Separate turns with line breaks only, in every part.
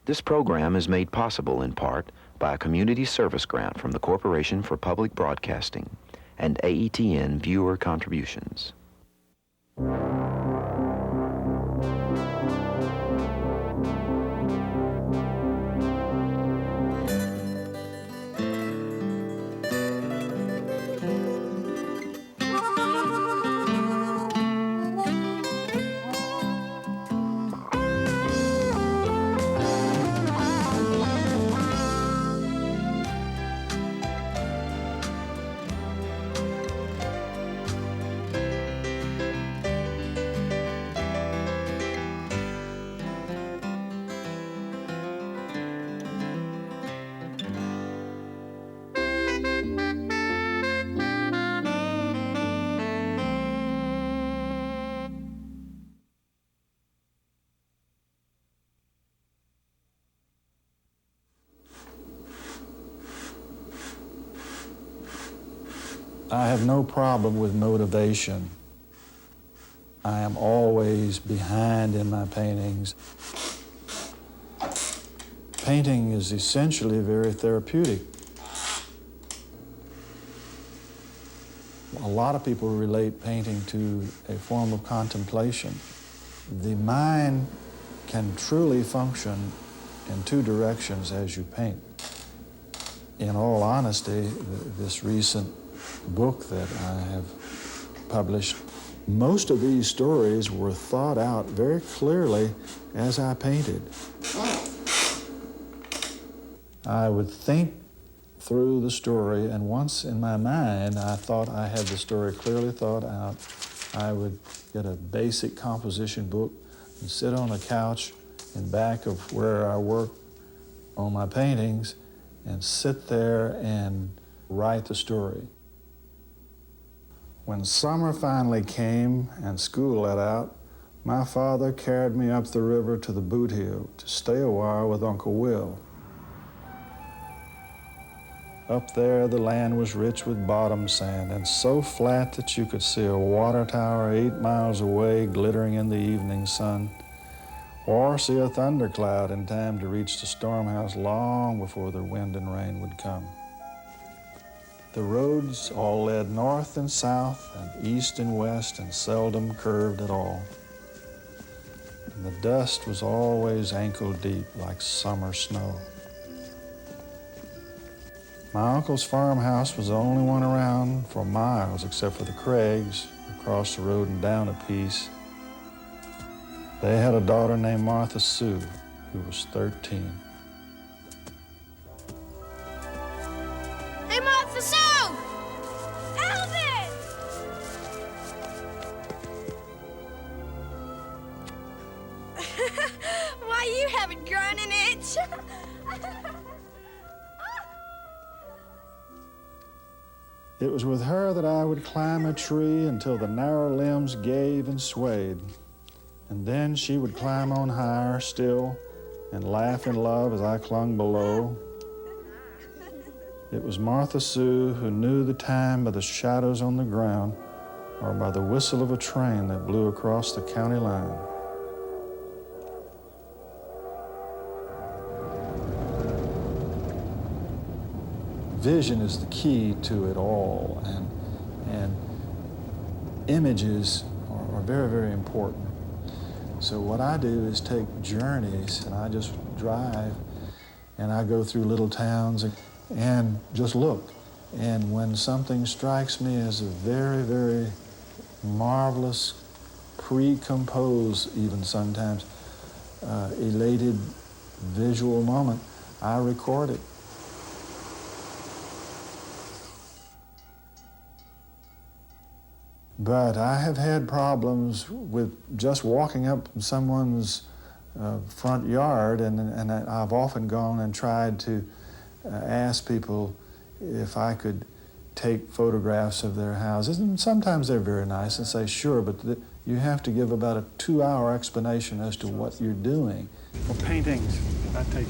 This program is made possible in part by a community service grant from the Corporation for Public Broadcasting and AETN viewer contributions.
I have no problem with motivation. I am always behind in my paintings. Painting is essentially very therapeutic. A lot of people relate painting to a form of contemplation. The mind can truly function in two directions as you paint. In all honesty, this recent book that I have published, most of these stories were thought out very clearly as I painted. I would think through the story, and once in my mind I thought I had the story clearly thought out, I would get a basic composition book and sit on a couch in back of where I work on my paintings and sit there and write the story. When summer finally came and school let out, my father carried me up the river to the boot hill to stay a while with Uncle Will. Up there, the land was rich with bottom sand and so flat that you could see a water tower 8 miles away glittering in the evening sun, or see a thundercloud in time to reach the storm house long before the wind and rain would come. The roads all led north and south and east and west and seldom curved at all. And the dust was always ankle deep like summer snow. My uncle's farmhouse was the only one around for miles except for the Craigs across the road and down a piece. They had a daughter named Martha Sue who was 13.
Hey, Martha Sue! Alvin! Why, you haven't grown an inch.
It was with her that I would climb a tree until the narrow limbs gave and swayed. And then she would climb on higher still and laugh in love as I clung below. It was Martha Sue who knew the time by the shadows on the ground or by the whistle of a train that blew across the county line. Vision is the key to it all, and images are very, very important. So what I do is take journeys, and I just drive, and I go through little towns and just look. And when something strikes me as a very, very marvelous, pre-composed, even sometimes, elated visual moment, I record it. But I have had problems with just walking up someone's front yard, and I've often gone and tried to ask people if I could take photographs of their houses. And sometimes they're very nice and say, sure, but you have to give about a 2-hour explanation as to what you're doing. For paintings, I take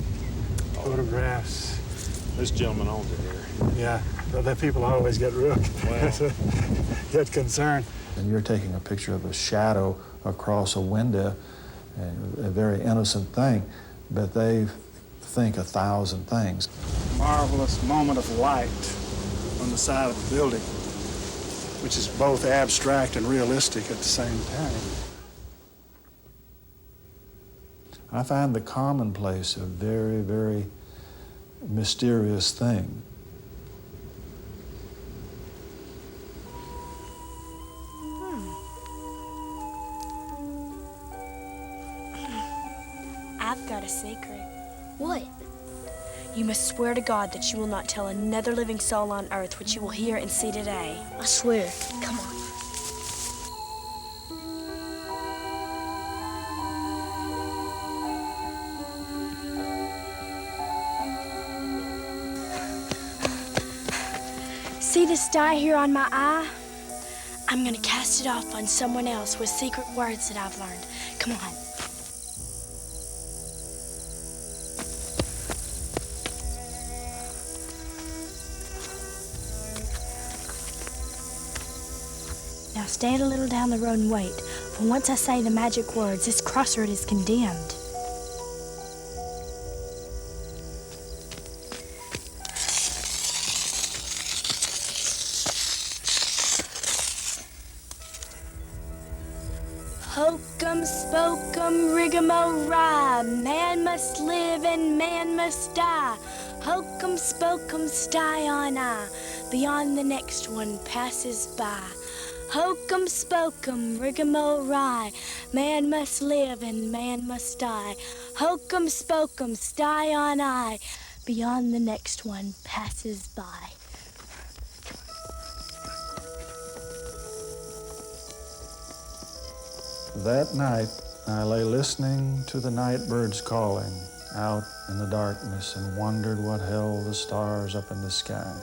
photographs.
This gentleman owns it here.
Yeah, but the people always get real, get concerned. And you're taking a picture of a shadow across a window, a very innocent thing, but they've think 1,000 things. Marvelous moment of light on the side of a building, which is both abstract and realistic at the same time. I find the commonplace a very, very mysterious thing.
I've got a secret.
What?
You must swear to God that you will not tell another living soul on earth what you will hear and see today.
I swear. Come on.
See this dye here on my eye? I'm gonna cast it off on someone else with secret words that I've learned. Come on. Now stand a little down the road and wait, for once I say the magic words, this crossroad is condemned. Hokum spokum rigamo-rye, man must live and man must die. Hokum spokum sty on eye, beyond the next one passes by. Hokum spokum rigamo-rye, man must live and man must die. Hokum spokum sty on eye, beyond the next one passes by.
That night, I lay listening to the night birds calling out in the darkness and wondered what held the stars up in the sky.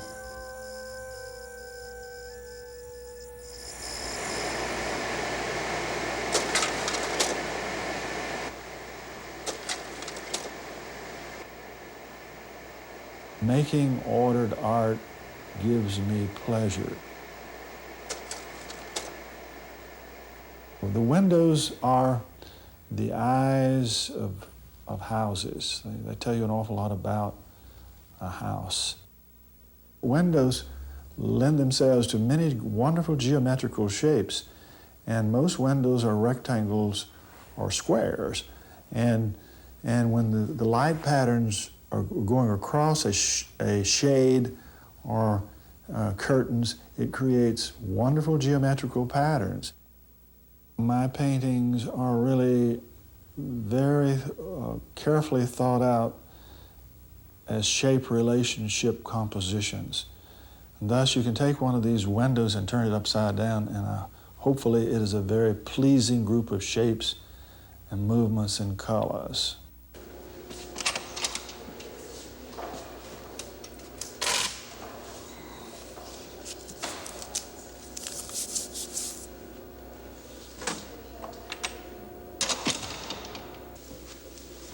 Making ordered art gives me pleasure. The windows are the eyes of houses. They tell you an awful lot about a house. Windows lend themselves to many wonderful geometrical shapes, and most windows are rectangles or squares. And when the light patterns are going across a shade or curtains, it creates wonderful geometrical patterns. My paintings are really very carefully thought out as shape relationship compositions. And thus you can take one of these windows and turn it upside down, and hopefully it is a very pleasing group of shapes and movements and colors.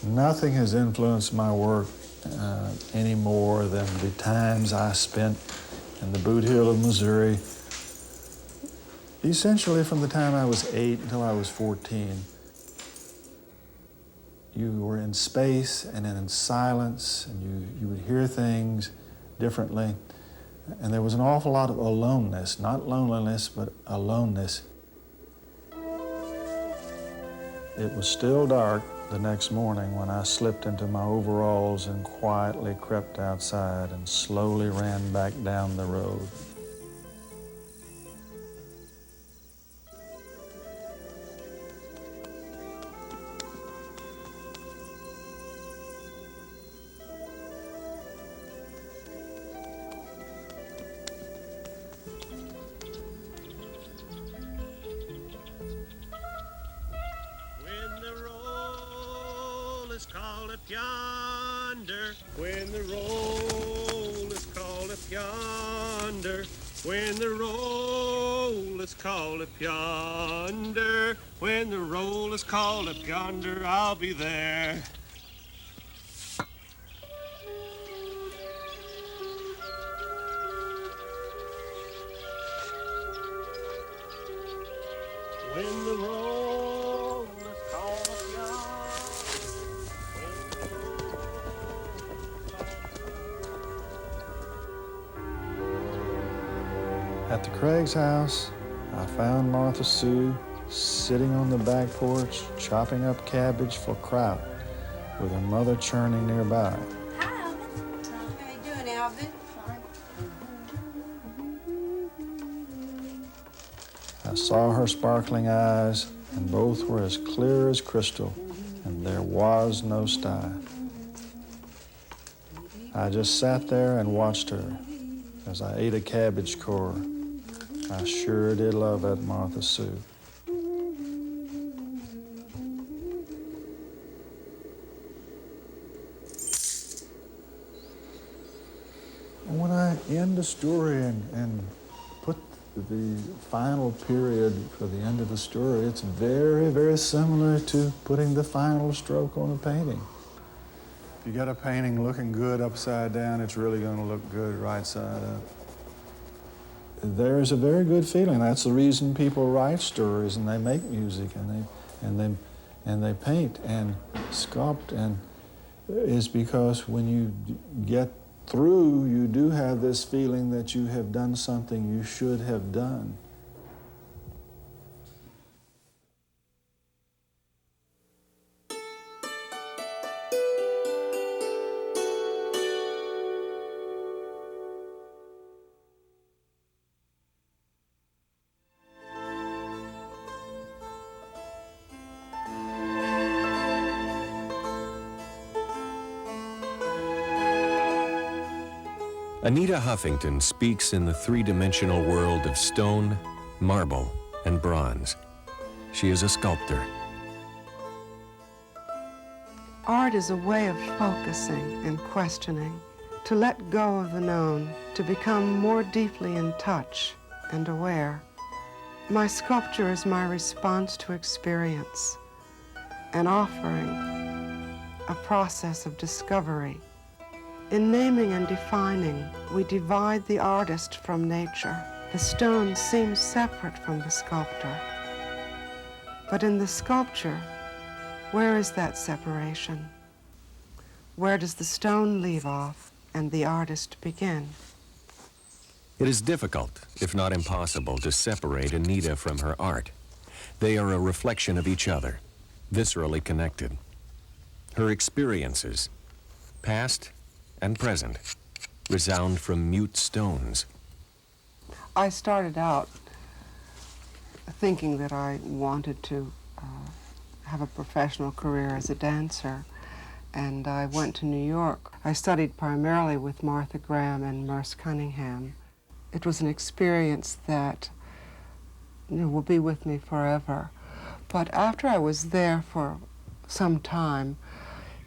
Nothing has influenced my work any more than the times I spent in the Boot Heel of Missouri, essentially from the time I was 8 until I was 14. You were in space and in silence, and you would hear things differently. And there was an awful lot of aloneness, not loneliness, but aloneness. It was still dark the next morning when I slipped into my overalls and quietly crept outside and slowly ran back down the road.
Called up yonder, when the roll is called up yonder, when the roll is called up yonder, when the roll is called up yonder, I'll be there. When the roll is called up yonder.
At the Craig's house, I found Martha Sue sitting on the back porch, chopping up cabbage for kraut, with her mother churning nearby.
Hi, Alvin. How you doing, Alvin?
I saw her sparkling eyes, and both were as clear as crystal, and there was no sty. I just sat there and watched her as I ate a cabbage core. I sure did love that Martha Sue. When I end the story and put the final period for the end of the story, it's very, very similar to putting the final stroke on a painting. If you got a painting looking good upside down, it's really going to look good right side up. There's a very good feeling. That's the reason people write stories and they make music and they paint and sculpt, and is because when you get through, you do have this feeling that you have done something you should have done.
Anita Huffington speaks in the three-dimensional world of stone, marble, and bronze. She is a sculptor.
Art is a way of focusing and questioning, to let go of the known, to become more deeply in touch and aware. My sculpture is my response to experience, an offering, a process of discovery. In naming and defining, we divide the artist from nature. The stone seems separate from the sculptor. But in the sculpture, where is that separation? Where does the stone leave off and the artist begin?
It is difficult, if not impossible, to separate Anita from her art. They are a reflection of each other, viscerally connected. Her experiences, past and present, resound from mute stones.
I started out thinking that I wanted to have a professional career as a dancer, and I went to New York. I studied primarily with Martha Graham and Merce Cunningham. It was an experience that will be with me forever. But after I was there for some time,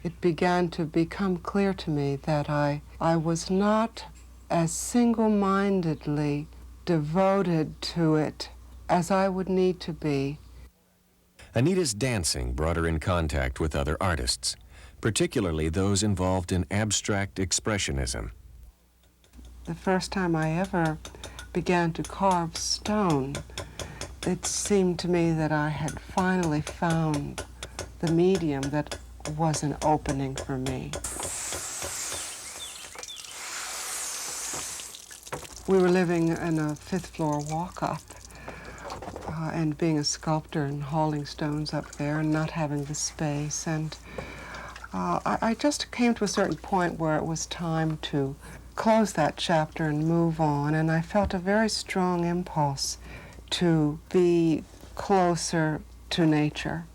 it began to become clear to me that I was not as single-mindedly devoted to it as I would need to be.
Anita's dancing brought her in contact with other artists, particularly those involved in abstract expressionism.
The first time I ever began to carve stone, it seemed to me that I had finally found the medium that was an opening for me. We were living in a fifth-floor walk-up, and being a sculptor and hauling stones up there and not having the space. And I just came to a certain point where it was time to close that chapter and move on, and I felt a very strong impulse to be closer to nature.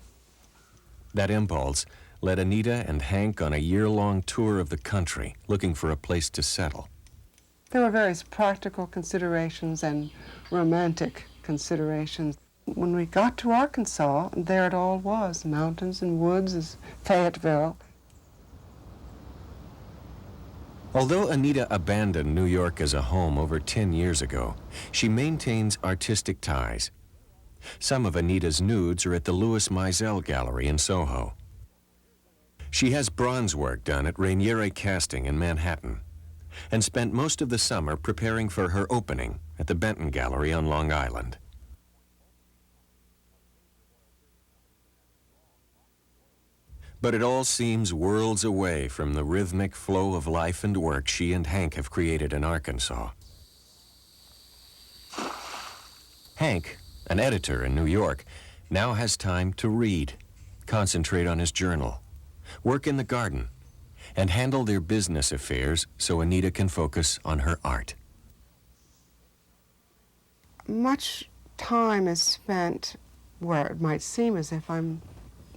That impulse led Anita and Hank on a year-long tour of the country, looking for a place to settle.
There were various practical considerations and romantic considerations. When we got to Arkansas, there it all was, mountains and woods, as Fayetteville.
Although Anita abandoned New York as a home over 10 years ago, she maintains artistic ties. Some of Anita's nudes are at the Louis Mizell Gallery in Soho. She has bronze work done at Rainieri Casting in Manhattan, and spent most of the summer preparing for her opening at the Benton Gallery on Long Island. But it all seems worlds away from the rhythmic flow of life and work she and Hank have created in Arkansas. Hank, an editor in New York, now has time to read, concentrate on his journal, work in the garden, and handle their business affairs so Anita can focus on her art.
Much time is spent where it might seem as if I'm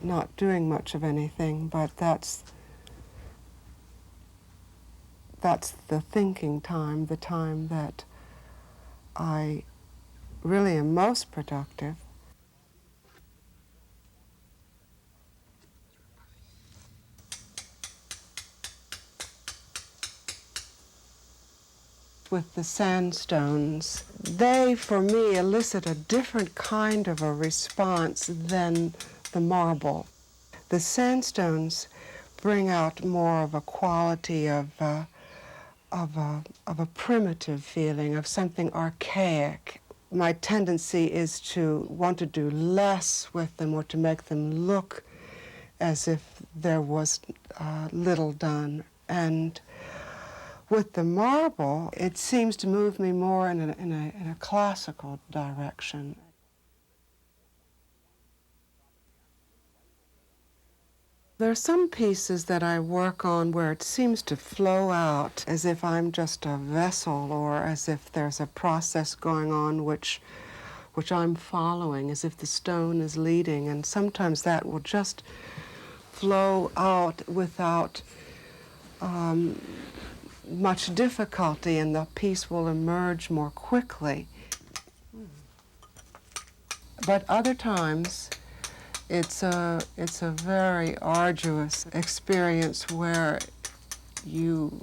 not doing much of anything, but that's the thinking time, the time that I really am most productive. With the sandstones, they, for me, elicit a different kind of a response than the marble. The sandstones bring out more of a quality of a primitive feeling, of something archaic. My tendency is to want to do less with them or to make them look as if there was little done. And with the marble, it seems to move me more in a classical direction. There are some pieces that I work on where it seems to flow out as if I'm just a vessel, or as if there's a process going on which I'm following, as if the stone is leading, and sometimes that will just flow out without much difficulty, and the piece will emerge more quickly. But other times, it's a very arduous experience where you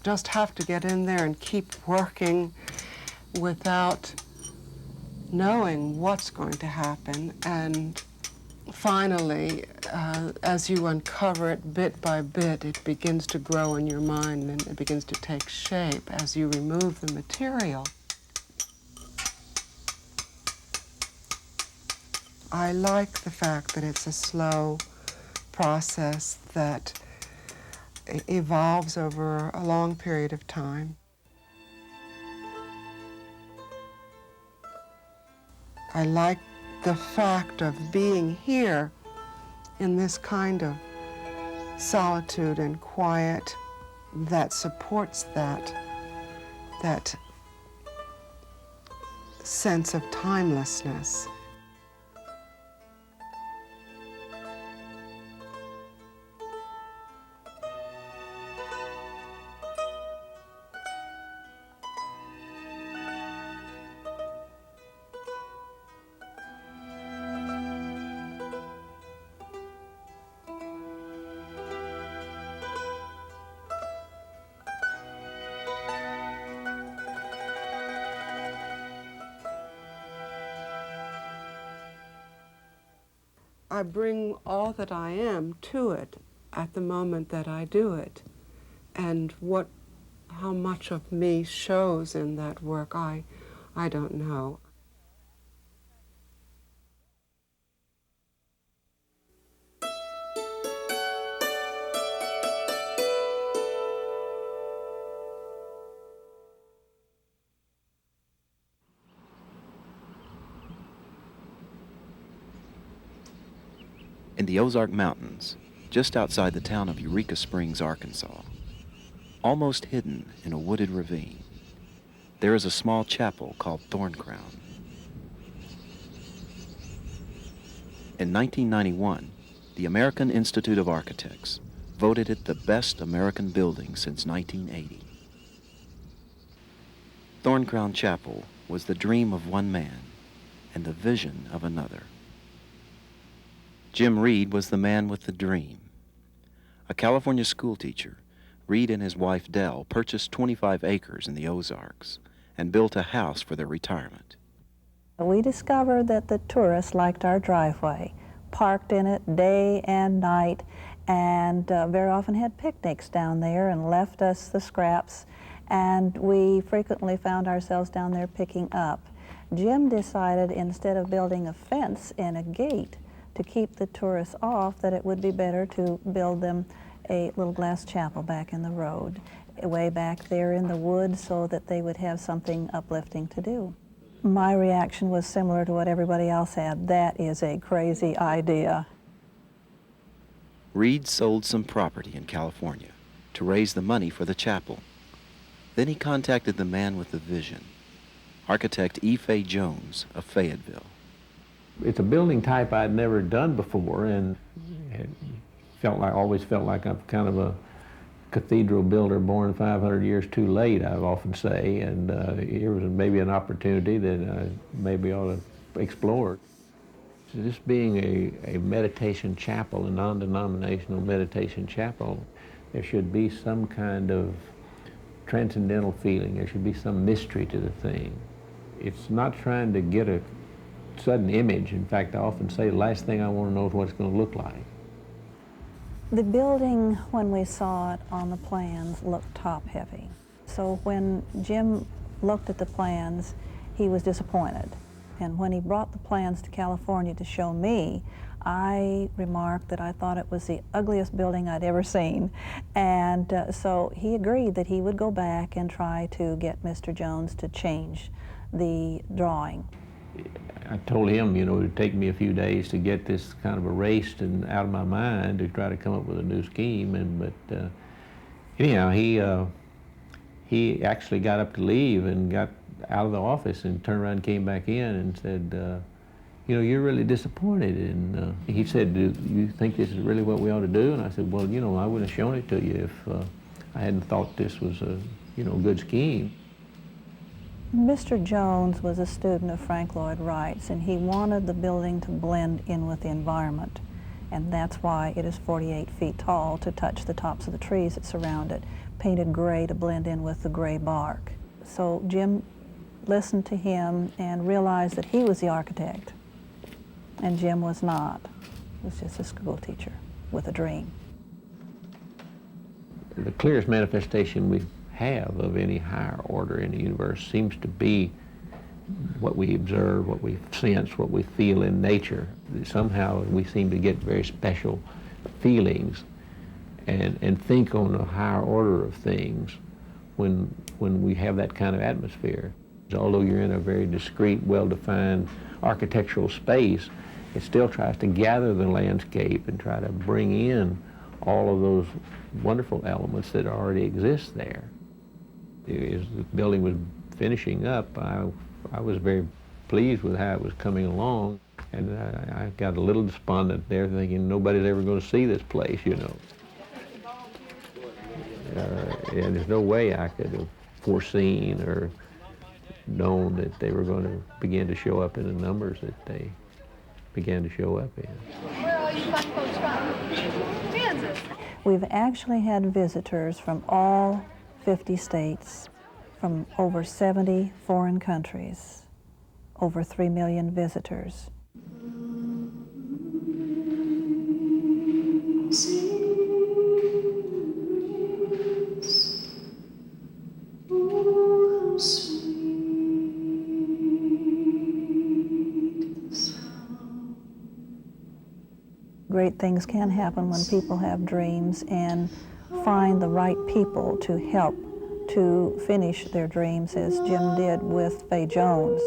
just have to get in there and keep working without knowing what's going to happen. And finally, as you uncover it bit by bit, it begins to grow in your mind and it begins to take shape as you remove the material. I like the fact that it's a slow process that evolves over a long period of time. I like the fact of being here in this kind of solitude and quiet that supports that sense of timelessness. I bring all that I am to it at the moment that I do it. And how much of me shows in that work, I don't know.
In the Ozark Mountains, just outside the town of Eureka Springs, Arkansas, almost hidden in a wooded ravine, there is a small chapel called Thorncrown. In 1991, the American Institute of Architects voted it the best American building since 1980. Thorncrown Chapel was the dream of one man and the vision of another. Jim Reed was the man with the dream. A California schoolteacher, Reed and his wife Dell purchased 25 acres in the Ozarks and built a house for their retirement.
We discovered that the tourists liked our driveway, parked in it day and night, and very often had picnics down there and left us the scraps, and we frequently found ourselves down there picking up. Jim decided, instead of building a fence and a gate to keep the tourists off, that it would be better to build them a little glass chapel back in the road, way back there in the woods, so that they would have something uplifting to do. My reaction was similar to what everybody else had. That is a crazy idea.
Reed sold some property in California to raise the money for the chapel. Then he contacted the man with the vision, architect Fay Jones of Fayetteville.
It's a building type I'd never done before, and it always felt like I'm kind of a cathedral builder born 500 years too late, I often say, and here was maybe an opportunity that I maybe ought to explore. So this being a meditation chapel, a non-denominational meditation chapel, there should be some kind of transcendental feeling. There should be some mystery to the thing. It's not trying to get a sudden image. In fact, I often say the last thing I want to know is what it's going to look like.
The building, when we saw it on the plans, looked top-heavy. So when Jim looked at the plans, he was disappointed. And when he brought the plans to California to show me, I remarked that I thought it was the ugliest building I'd ever seen. And so he agreed that he would go back and try to get Mr. Jones to change the drawing.
I told him, it would take me a few days to get this kind of erased and out of my mind to try to come up with a new scheme. But anyhow, he actually got up to leave and got out of the office and turned around and came back in and said, you're really disappointed. And he said, do you think this is really what we ought to do? And I said, well, I wouldn't have shown it to you if I hadn't thought this was a good scheme.
Mr. Jones was a student of Frank Lloyd Wright's, and he wanted the building to blend in with the environment. And that's why it is 48 feet tall to touch the tops of the trees that surround it, painted gray to blend in with the gray bark. So Jim listened to him and realized that he was the architect, and Jim was not. He was just a school teacher with a dream.
The clearest manifestation we have of any higher order in the universe seems to be what we observe, what we sense, what we feel in nature. Somehow we seem to get very special feelings and think on a higher order of things when we have that kind of atmosphere. Although you're in a very discrete, well-defined architectural space, it still tries to gather the landscape and try to bring in all of those wonderful elements that already exist there. As the building was finishing up, I was very pleased with how it was coming along, and I got a little despondent there thinking nobody's ever going to see this place, And there's no way I could have foreseen or known that they were going to begin to show up in the numbers that they began to show up in.
Where are all you fine folks from? Kansas.
We've actually had visitors from all 50 states, from over 70 foreign countries, over 3 million visitors. Great things can happen when people have dreams and find the right people to help to finish their dreams, as Jim did with Fay Jones.